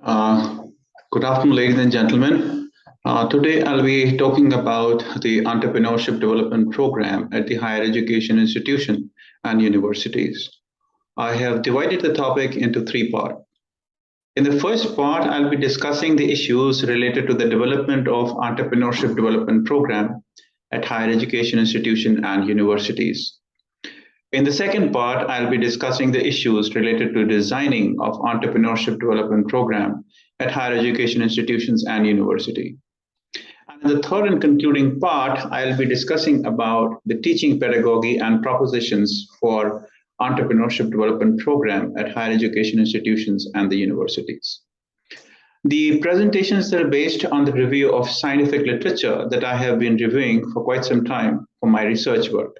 Uh, Good afternoon, ladies and gentlemen. Today, I'll be talking about the Entrepreneurship Development Program at the higher education institution and universities. I have divided the topic into three parts. In the first part, I'll be discussing the issues related to the development of Entrepreneurship Development Program at higher education institution and universities. In the second part, I'll be discussing the issues related to designing of Entrepreneurship Development Program at higher education institutions and university. And in the third and concluding part, I'll be discussing about the Teaching Pedagogy and Propositions for Entrepreneurship Development Program at higher education institutions and the universities. The presentations are based on the review of scientific literature that I have been reviewing for quite some time for my research work.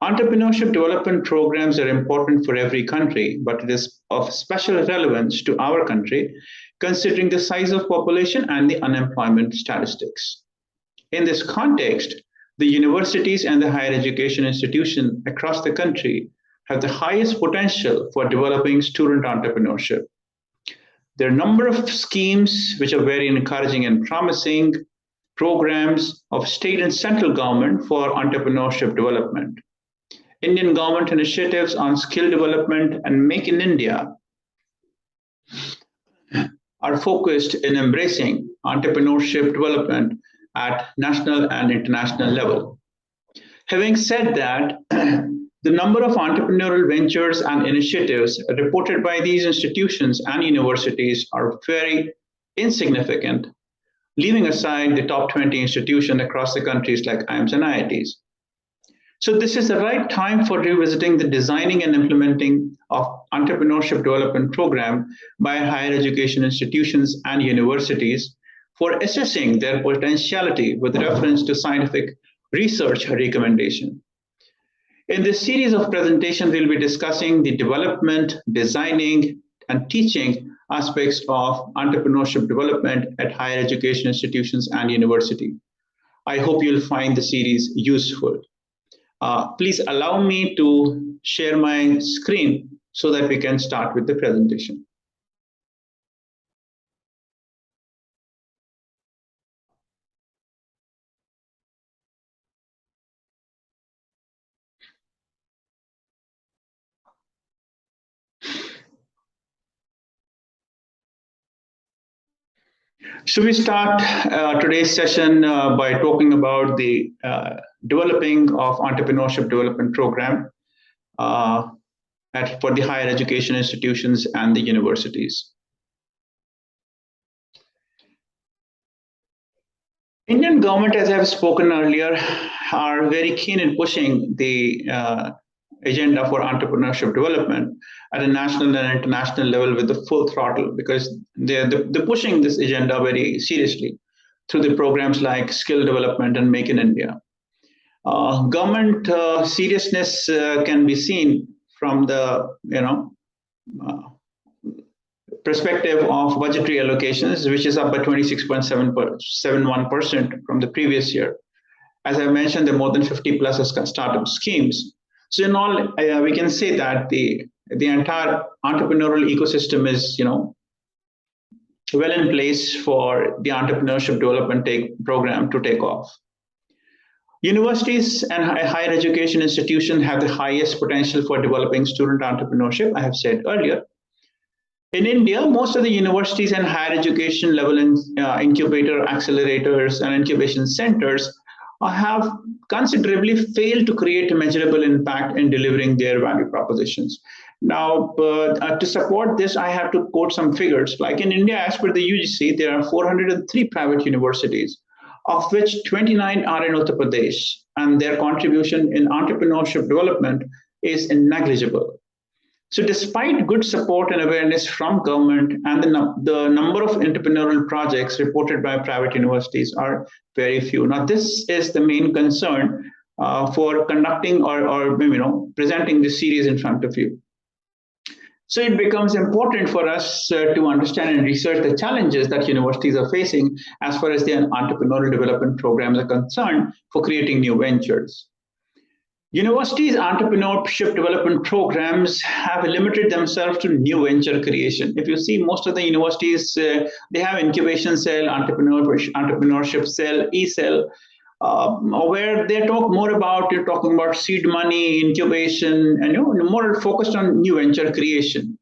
Entrepreneurship development programs are important for every country, but it is of special relevance to our country, considering the size of population and the unemployment statistics. In this context, the universities and the higher education institutions across the country have the highest potential for developing student entrepreneurship. There are a number of schemes which are very encouraging and promising programs of state and central government for entrepreneurship development. Indian government initiatives on skill development and Make in India are focused in embracing entrepreneurship development at national and international level. Having said that, the number of entrepreneurial ventures and initiatives reported by these institutions and universities are very insignificant, leaving aside the top 20 institutions across the countries like IIMs and IITs. So this is the right time for revisiting the designing and implementing of entrepreneurship development program by higher education institutions and universities for assessing their potentiality with reference to scientific research recommendation. In this series of presentations, we'll be discussing the development, designing, and teaching aspects of entrepreneurship development at higher education institutions and university. I hope you'll find the series useful. Please allow me to share my screen so that we can start with the presentation. So we start today's session by talking about the developing of entrepreneurship development program for the higher education institutions and the universities. Indian government, as I have spoken earlier, are very keen in pushing the agenda for entrepreneurship development at a national and international level with the full throttle, because they're pushing this agenda very seriously through the programs like skill development and Make in India. Government seriousness can be seen from the perspective of budgetary allocations, which is up by 26.71% from the previous year. As I mentioned, there are more than 50 plus startup schemes. So in all, we can say that the entire entrepreneurial ecosystem is, well in place for the entrepreneurship development program to take off. Universities and higher education institutions have the highest potential for developing student entrepreneurship, I have said earlier. In India, most of the universities and higher education level incubator accelerators and incubation centers have considerably failed to create a measurable impact in delivering their value propositions. Now, to support this, I have to quote some figures. Like in India, as per the UGC, there are 403 private universities, of which 29 are in Uttar Pradesh, and their contribution in entrepreneurship development is negligible. So despite good support and awareness from government, and the number of entrepreneurial projects reported by private universities are very few. Now, this is the main concern for conducting or presenting this series in front of you. So it becomes important for us to understand and research the challenges that universities are facing as far as their entrepreneurial development programs are concerned for creating new ventures. Universities' entrepreneurship development programs have limited themselves to new venture creation. If you see, most of the universities, they have incubation cell, entrepreneurship cell, e-cell, where they talk more about, you're talking about seed money, incubation, and more focused on new venture creation.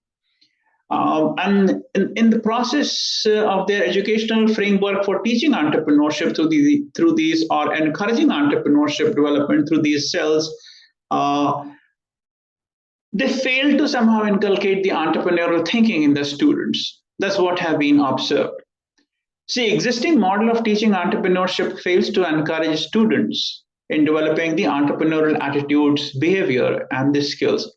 And in the process of their educational framework for teaching entrepreneurship through these or encouraging entrepreneurship development through these cells, they fail to somehow inculcate the entrepreneurial thinking in the students. That's what have been observed. See, existing model of teaching entrepreneurship fails to encourage students in developing the entrepreneurial attitudes, behavior, and the skills.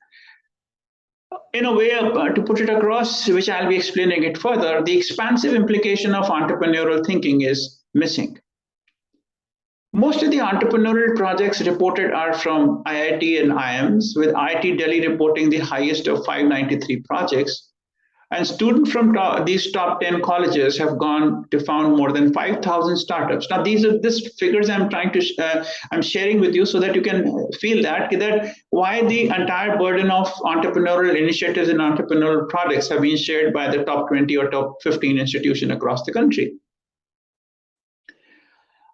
In a way, to put it across, which I'll be explaining it further, the expansive implication of entrepreneurial thinking is missing. Most of the entrepreneurial projects reported are from IIT and IIMs, with IIT Delhi reporting the highest of 593 projects. And students from these top 10 colleges have gone to found more than 5,000 startups. Now, these figures I'm sharing with you so that you can feel that why the entire burden of entrepreneurial initiatives and entrepreneurial products have been shared by the top 20 or top 15 institutions across the country.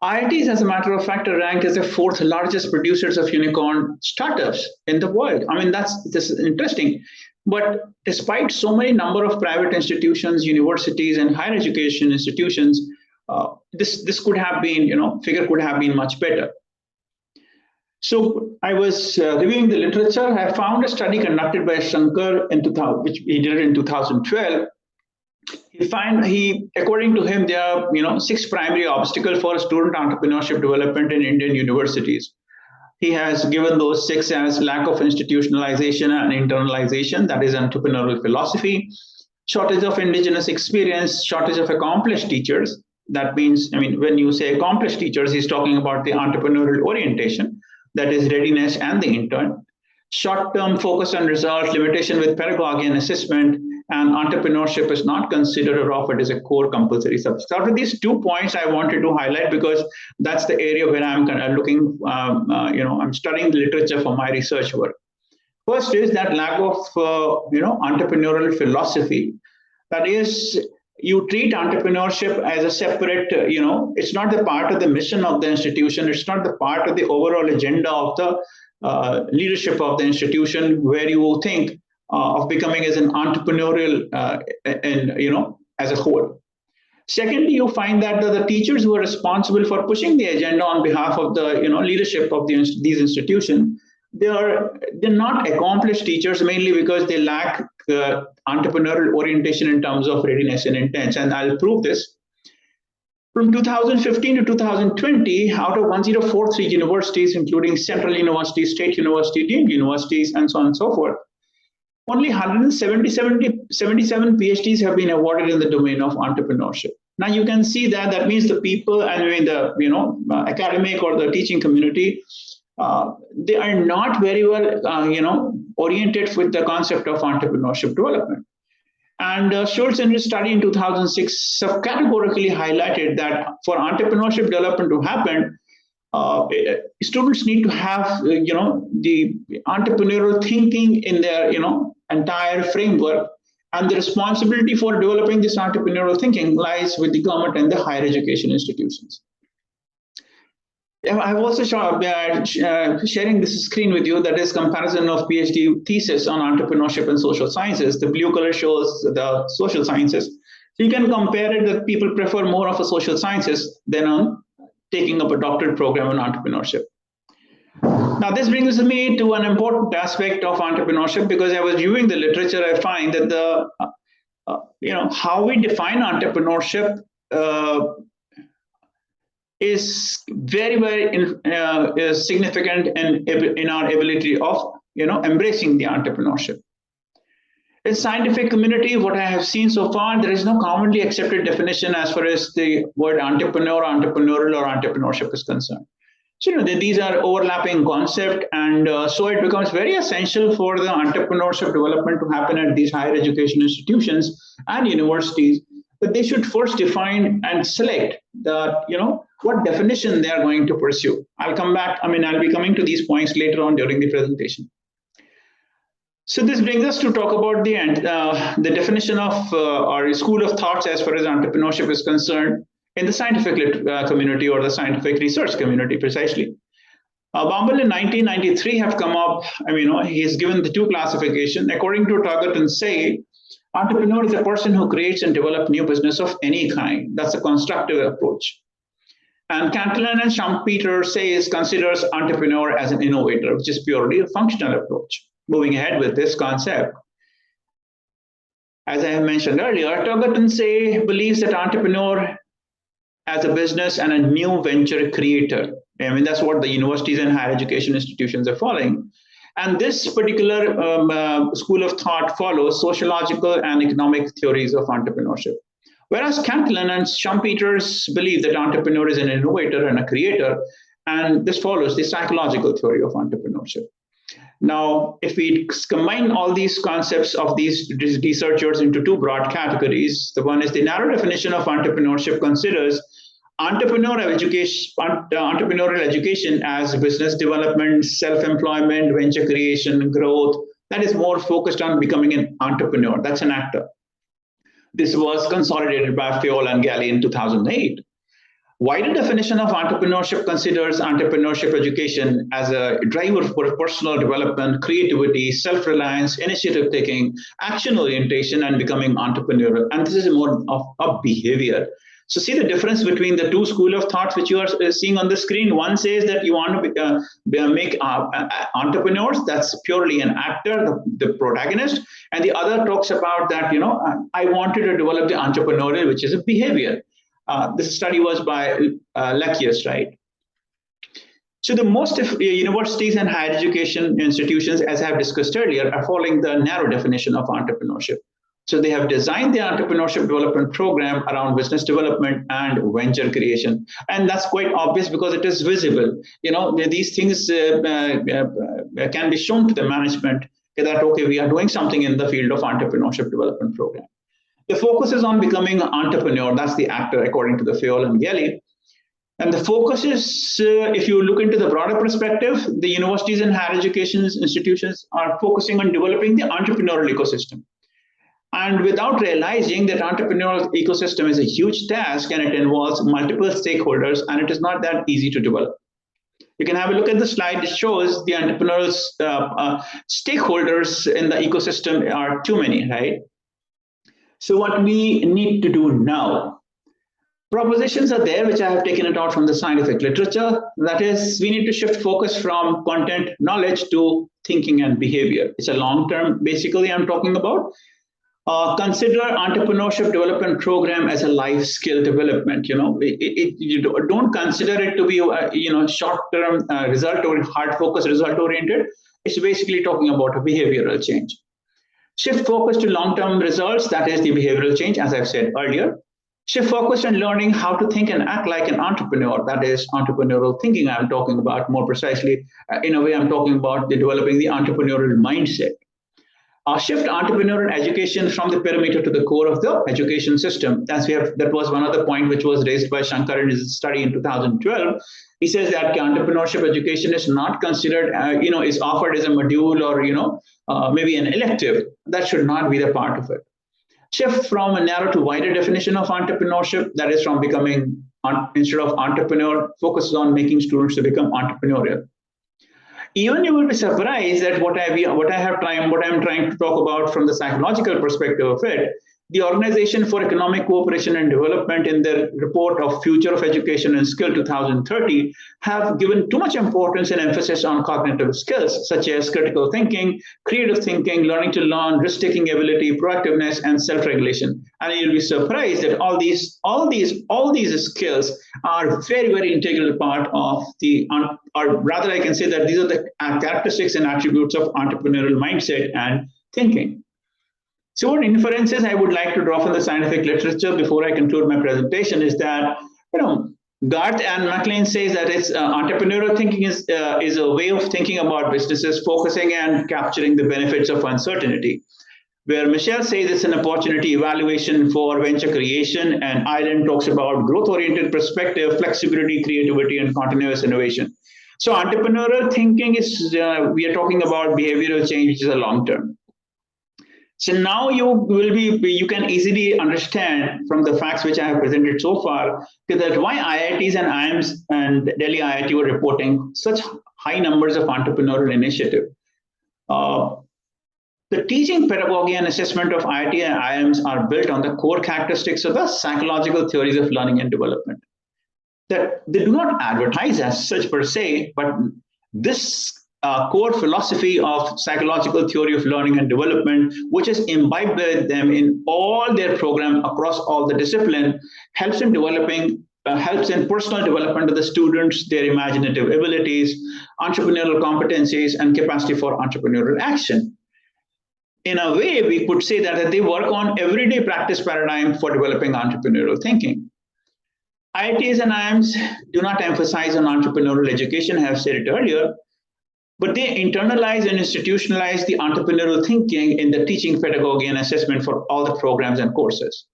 IITs, as a matter of fact, are ranked as the fourth largest producers of unicorn startups in the world. I mean, this is interesting. But despite so many number of private institutions, universities, and higher education institutions, this could have been, figure could have been much better. So I was reviewing the literature. I found a study conducted by Shankar which he did in 2012. According to him, there are 6 primary obstacles for student entrepreneurship development in Indian universities. He has given those 6 as lack of institutionalization and internalization, that is entrepreneurial philosophy, shortage of indigenous experience, shortage of accomplished teachers. That means, when you say accomplished teachers, he's talking about the entrepreneurial orientation, that is readiness and the intern. Short-term focus on results, limitation with pedagogy and assessment, and entrepreneurship is not considered or offered as a core compulsory subject. So for these 2 points I wanted to highlight because that's the area where I'm kind of looking, I'm studying the literature for my research work. First is that lack of, entrepreneurial philosophy. That is, you treat entrepreneurship as a separate, it's not the part of the mission of the institution. It's not the part of the overall agenda of the leadership of the institution where you think of becoming as an entrepreneurial as a whole. Secondly, you find that the teachers who are responsible for pushing the agenda on behalf of the leadership of these institutions, they're not accomplished teachers, mainly because they lack entrepreneurial orientation in terms of readiness and intent. And I'll prove this. From 2015 to 2020, out of 1043 universities, including central universities, state universities, deemed universities, and so on and so forth, only 177 PhDs have been awarded in the domain of entrepreneurship. Now you can see that means the people and the academic or the teaching community, they are not very well oriented with the concept of entrepreneurship development. And Schultz in his study in 2006 categorically highlighted that for entrepreneurship development to happen, students need to have the entrepreneurial thinking in their entire framework, and the responsibility for developing this entrepreneurial thinking lies with the government and the higher education institutions. I've also sharing this screen with you, that is comparison of PhD thesis on entrepreneurship and social sciences. The blue color shows the social sciences. So you can compare it that people prefer more of a social sciences than on taking up a doctorate program on entrepreneurship. Now, this brings me to an important aspect of entrepreneurship, because I was viewing the literature. I find that how we define entrepreneurship is very, very significant in our ability of embracing the entrepreneurship. In scientific community, what I have seen so far, there is no commonly accepted definition as far as the word entrepreneur, entrepreneurial, or entrepreneurship is concerned. So these are overlapping concepts, and so it becomes very essential for the entrepreneurship development to happen at these higher education institutions and universities, that they should first define and select what definition they are going to pursue. I'll be coming to these points later on during the presentation. So this brings us to talk about the definition of our school of thoughts as far as entrepreneurship is concerned in the scientific community or the scientific research community precisely. Baumel in 1993 have come up, he's given the two classifications. According to Taggart and Say, entrepreneur is a person who creates and develops new business of any kind. That's a constructive approach. And Cantillon and Schumpeter considers entrepreneur as an innovator, which is purely a functional approach. Moving ahead with this concept, as I have mentioned earlier, Taggart and Say believes that entrepreneur as a business and a new venture creator. That's what the universities and higher education institutions are following. And this particular school of thought follows sociological and economic theories of entrepreneurship. Whereas Cantillon and Schumpeter believe that entrepreneur is an innovator and a creator, and this follows the psychological theory of entrepreneurship. Now, if we combine all these concepts of these researchers into two broad categories, the one is the narrow definition of entrepreneurship considers entrepreneurial education as business development, self-employment, venture creation, growth, that is more focused on becoming an entrepreneur. That's an actor. This was consolidated by Fayol and Galli in 2008. Wider definition of entrepreneurship considers entrepreneurship education as a driver for personal development, creativity, self-reliance, initiative taking, action orientation, and becoming entrepreneurial. And this is more of a behavior. So see the difference between the two school of thoughts which you are seeing on the screen. One says that you want to make entrepreneurs. That's purely an actor, the protagonist. And the other talks about that, I wanted to develop the entrepreneurial, which is a behavior. This study was by Lakius, right? So the most universities and higher education institutions, as I have discussed earlier, are following the narrow definition of entrepreneurship. So they have designed the Entrepreneurship Development Program around business development and venture creation. And that's quite obvious because it is visible. These things can be shown to the management that, okay, we are doing something in the field of Entrepreneurship Development Program. The focus is on becoming an entrepreneur. That's the actor, according to the Fayol and Galli. And the focus is, if you look into the broader perspective, the universities and higher education institutions are focusing on developing the entrepreneurial ecosystem. And without realizing that entrepreneurial ecosystem is a huge task and it involves multiple stakeholders and it is not that easy to develop. You can have a look at the slide. It shows the entrepreneurial stakeholders in the ecosystem are too many, right? So what we need to do now, propositions are there, which I have taken it out from the scientific literature. That is, we need to shift focus from content knowledge to thinking and behavior. It's a long-term, basically, I'm talking about. Consider Entrepreneurship Development Program as a life skill development. You don't consider it to be short-term result or hard focus result oriented. It's basically talking about a behavioral change. Shift focus to long-term results, that is the behavioral change, as I've said earlier. Shift focus on learning how to think and act like an entrepreneur, that is entrepreneurial thinking I'm talking about more precisely. In a way, I'm talking about developing the entrepreneurial mindset. Shift entrepreneurial education from the perimeter to the core of the education system. That was one other point which was raised by Shankar in his study in 2012. He says that entrepreneurship education is not considered, is offered as a module or, maybe an elective. That should not be the part of it. Shift from a narrow to wider definition of entrepreneurship, that is from becoming, instead of entrepreneur, focuses on making students to become entrepreneurial. Even you will be surprised that what I'm trying to talk about from the psychological perspective of it. The Organization for Economic Cooperation and Development, in their report of Future of Education and Skill 2030, have given too much importance and emphasis on cognitive skills such as critical thinking, creative thinking, learning to learn, risk-taking ability, proactiveness, and self-regulation. And you'll be surprised that all these skills are very, very integral part of or rather I can say that these are the characteristics and attributes of entrepreneurial mindset and thinking. So what inferences I would like to draw from the scientific literature before I conclude my presentation is that, Garth and McLean says that it's entrepreneurial thinking is a way of thinking about businesses, focusing and capturing the benefits of uncertainty. where Michelle says it's an opportunity evaluation for venture creation, and Ireland talks about growth-oriented perspective, flexibility, creativity, and continuous innovation. So entrepreneurial thinking is, we are talking about behavioral change, which is a long term. So now you can easily understand from the facts which I have presented so far that why IITs and IIMs and Delhi IIT were reporting such high numbers of entrepreneurial initiative. The teaching, pedagogy, and assessment of IIT and IIMs are built on the core characteristics of the psychological theories of learning and development. That they do not advertise as such per se, but this core philosophy of psychological theory of learning and development, which is imbibed by them in all their programs across all the discipline, helps in developing, helps in personal development of the students, their imaginative abilities, entrepreneurial competencies, and capacity for entrepreneurial action. In a way, we could say that they work on everyday practice paradigm for developing entrepreneurial thinking. IITs and IIMs do not emphasize on entrepreneurial education, I have said it earlier, but they internalize and institutionalize the entrepreneurial thinking in the teaching, pedagogy, and assessment for all the programs and courses.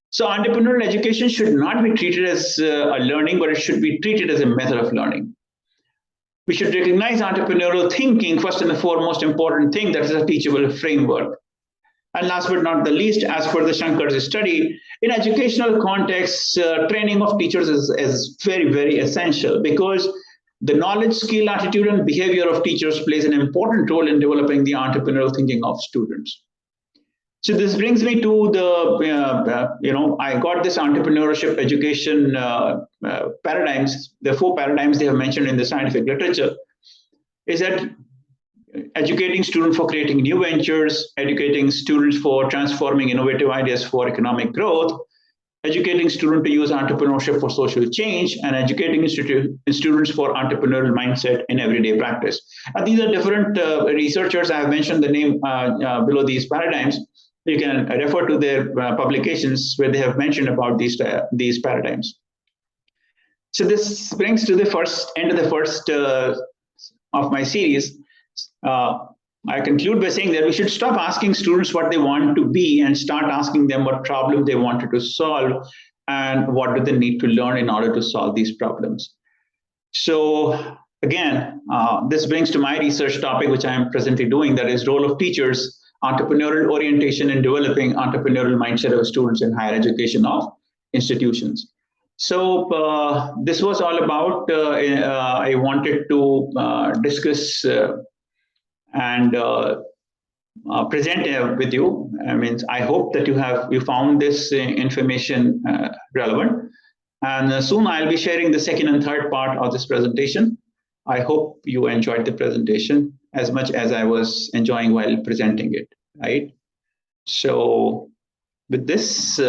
So entrepreneurial education should not be treated as a learning, but it should be treated as a method of learning. We should recognize entrepreneurial thinking first and the foremost important thing, that is a teachable framework. And last but not the least, as per the Shankar's study, in educational contexts, training of teachers is very, very essential, because the knowledge, skill, attitude, and behavior of teachers plays an important role in developing the entrepreneurial thinking of students. So this brings me to the, I got this entrepreneurship education paradigms, the 4 paradigms they have mentioned in the scientific literature, is that educating students for creating new ventures, educating students for transforming innovative ideas for economic growth, educating students to use entrepreneurship for social change, and educating students for entrepreneurial mindset in everyday practice. These are different researchers. I have mentioned the name below these paradigms. You can refer to their publications where they have mentioned about these paradigms. So this brings to the end of the first of my series. I conclude by saying that we should stop asking students what they want to be and start asking them what problem they wanted to solve and what do they need to learn in order to solve these problems. So again, this brings to my research topic, which I am presently doing, that is role of teachers, entrepreneurial orientation in developing entrepreneurial mindset of students in higher education of institutions. So this was all about, I wanted to discuss and present with you. I hope that you found this information relevant. And soon I'll be sharing the second and third part of this presentation. I hope you enjoyed the presentation as much as I was enjoying while presenting it, right? So with this,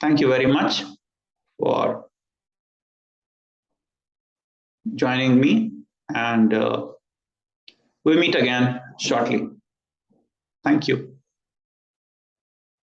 thank you very much for joining me, and we'll meet again shortly. Thank you.